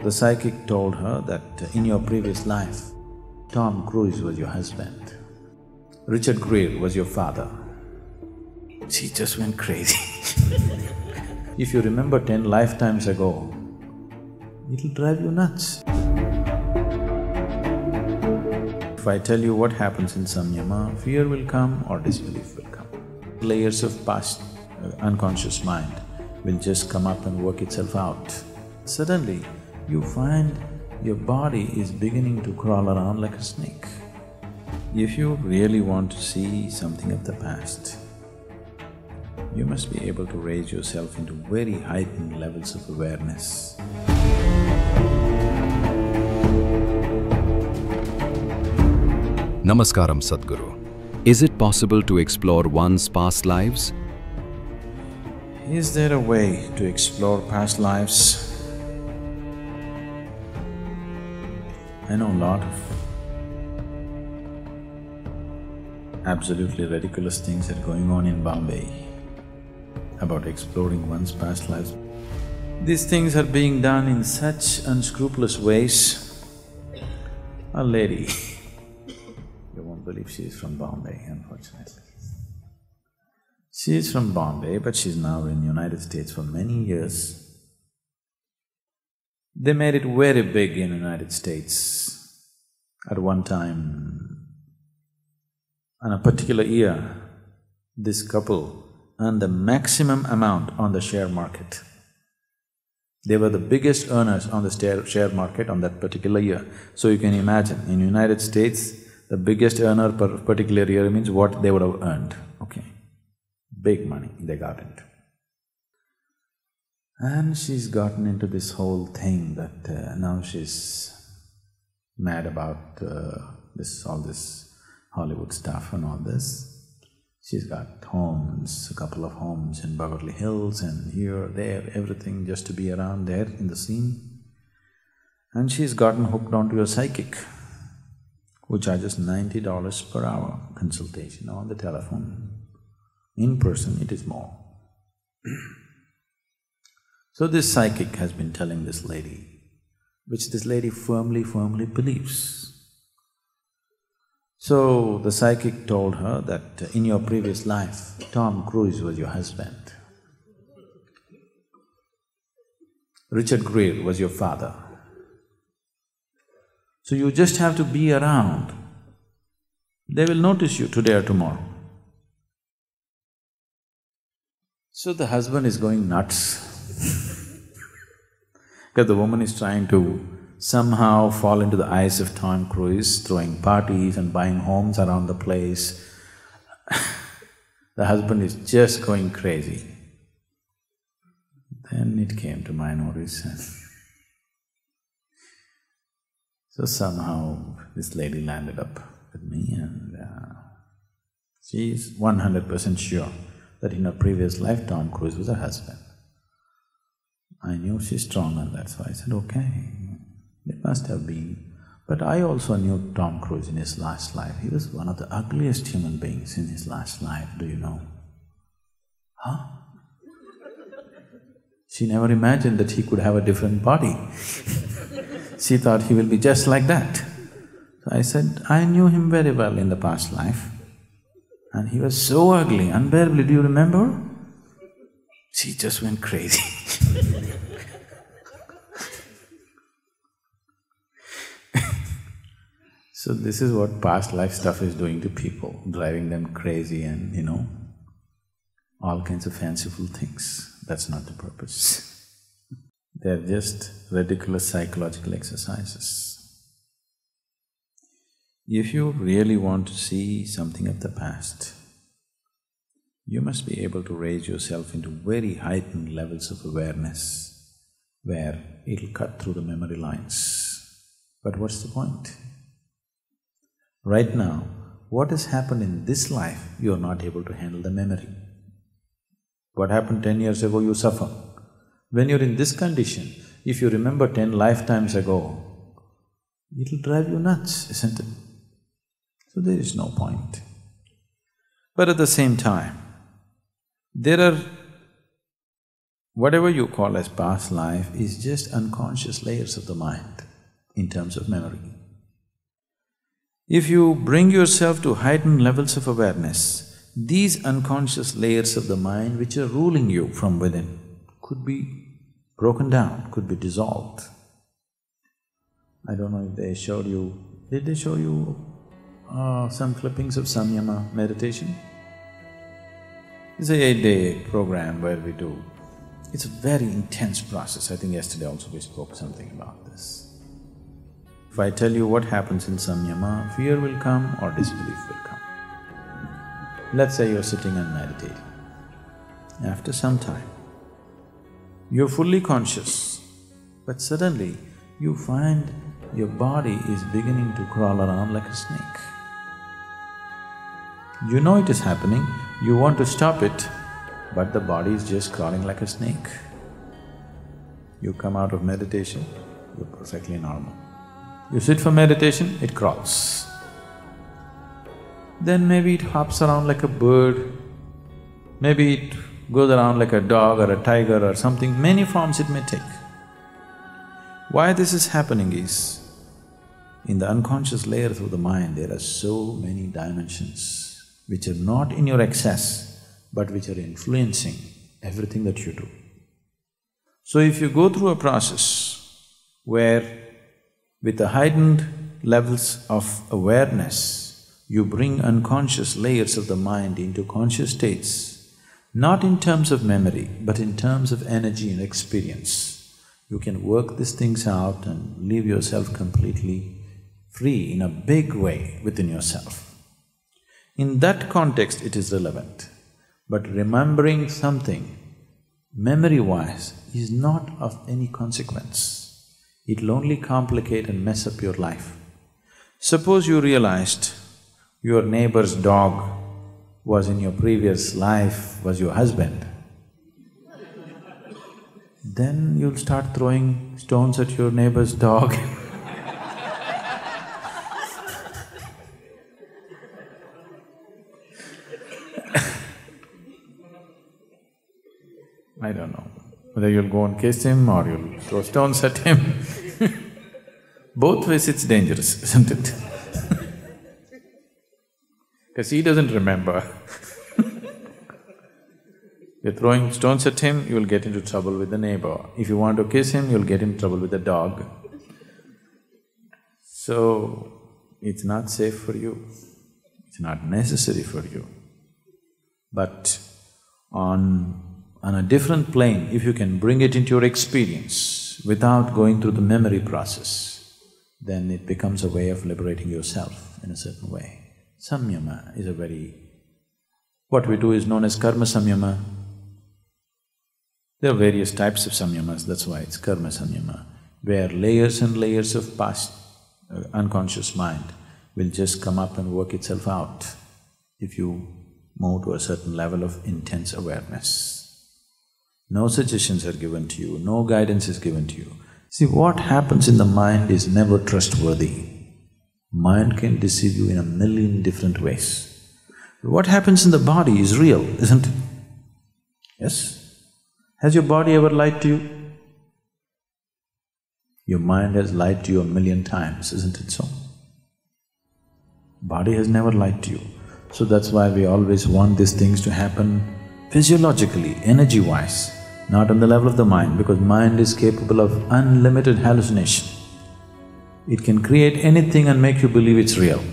The psychic told her that in your previous life, Tom Cruise was your husband, Richard Gere was your father. She just went crazy. If you remember 10 lifetimes ago, it'll drive you nuts. If I tell you what happens in Samyama, fear will come or disbelief will come. Layers of past unconscious mind will just come up and work itself out. Suddenly, you find your body is beginning to crawl around like a snake. If you really want to see something of the past, you must be able to raise yourself into very heightened levels of awareness. Namaskaram, Sadguru. Is it possible to explore one's past lives? Is there a way to explore past lives? I know a lot of absolutely ridiculous things that are going on in Bombay about exploring one's past lives. These things are being done in such unscrupulous ways. A lady, you won't believe she is from Bombay, unfortunately. She is from Bombay, but she's now in United States for many years. They made it very big in United States. At one time, on a particular year, this couple earned the maximum amount on the share market. They were the biggest earners on the share market on that particular year. So you can imagine, in United States, the biggest earner per particular year means what they would have earned, okay. Big money they got into. And she's gotten into this whole thing that now she's mad about all this Hollywood stuff and all this. She's got homes, a couple of homes in Beverly Hills and here, there, everything just to be around there in the scene. And she's gotten hooked onto a psychic who charges $90 per hour consultation on the telephone. In person, it is more. So this psychic has been telling this lady, which this lady firmly believes. So the psychic told her that in your previous life, Tom Cruise was your husband, Richard Gere was your father. So you just have to be around. They will notice you today or tomorrow. So the husband is going nuts because the woman is trying to somehow fall into the eyes of Tom Cruise, throwing parties and buying homes around the place. The husband is just going crazy. Then it came to my notice and so somehow this lady landed up with me and she's 100% sure that in her previous life Tom Cruise was her husband. I knew she's strong on that, so I said, okay, it must have been. But I also knew Tom Cruise in his last life. He was one of the ugliest human beings in his last life, do you know? Huh? She never imagined that he could have a different body. She thought he will be just like that. So I said, I knew him very well in the past life. And he was so ugly, unbearably, do you remember? She just went crazy. So this is what past life stuff is doing to people, driving them crazy and, all kinds of fanciful things. That's not the purpose. They're just ridiculous psychological exercises. If you really want to see something of the past, you must be able to raise yourself into very heightened levels of awareness where it'll cut through the memory lines. But what's the point? Right now, what has happened in this life, you're not able to handle the memory. What happened 10 years ago, you suffer. When you're in this condition, if you remember 10 lifetimes ago, it'll drive you nuts, isn't it? So there is no point. But at the same time, there are Whatever you call as past life is just unconscious layers of the mind in terms of memory. If you bring yourself to heightened levels of awareness, these unconscious layers of the mind which are ruling you from within could be broken down, could be dissolved. I don't know if they showed you… Did they show you some clippings of Samyama meditation? It's a 8-day program where we do… It's a very intense process. I think yesterday also we spoke something about this. If I tell you what happens in Samyama, fear will come or disbelief will come. Let's say you're sitting and meditating. After some time, you're fully conscious, but suddenly you find your body is beginning to crawl around like a snake. You know it is happening, you want to stop it, but the body is just crawling like a snake. You come out of meditation, you're perfectly normal. You sit for meditation, it crawls. Then maybe it hops around like a bird, maybe it goes around like a dog or a tiger or something, many forms it may take. Why this is happening is, in the unconscious layers of the mind, there are so many dimensions which are not in your excess, but which are influencing everything that you do. So if you go through a process where with the heightened levels of awareness, you bring unconscious layers of the mind into conscious states, not in terms of memory, but in terms of energy and experience, you can work these things out and leave yourself completely free in a big way within yourself. In that context, it is relevant. But remembering something, memory-wise, is not of any consequence. It'll only complicate and mess up your life. Suppose you realized your neighbor's dog was in your previous life, was your husband. Then you'll start throwing stones at your neighbor's dog. I don't know whether you'll go and kiss him or you'll throw stones at him. Both ways it's dangerous, isn't it? Because he doesn't remember. You're throwing stones at him, you'll get into trouble with the neighbor. If you want to kiss him, you'll get in trouble with the dog. So, it's not safe for you, it's not necessary for you. But on a different plane, if you can bring it into your experience without going through the memory process, then it becomes a way of liberating yourself in a certain way. Samyama is a very… What we do is known as karma samyama. There are various types of samyamas, that's why it's karma samyama, where layers and layers of past unconscious mind will just come up and work itself out if you move to a certain level of intense awareness. No suggestions are given to you, no guidance is given to you. See, what happens in the mind is never trustworthy. Mind can deceive you in a million different ways. But what happens in the body is real, isn't it? Yes? Has your body ever lied to you? Your mind has lied to you a million times, isn't it so? Body has never lied to you. So that's why we always want these things to happen physiologically, energy-wise, not on the level of the mind, because mind is capable of unlimited hallucination. It can create anything and make you believe it's real.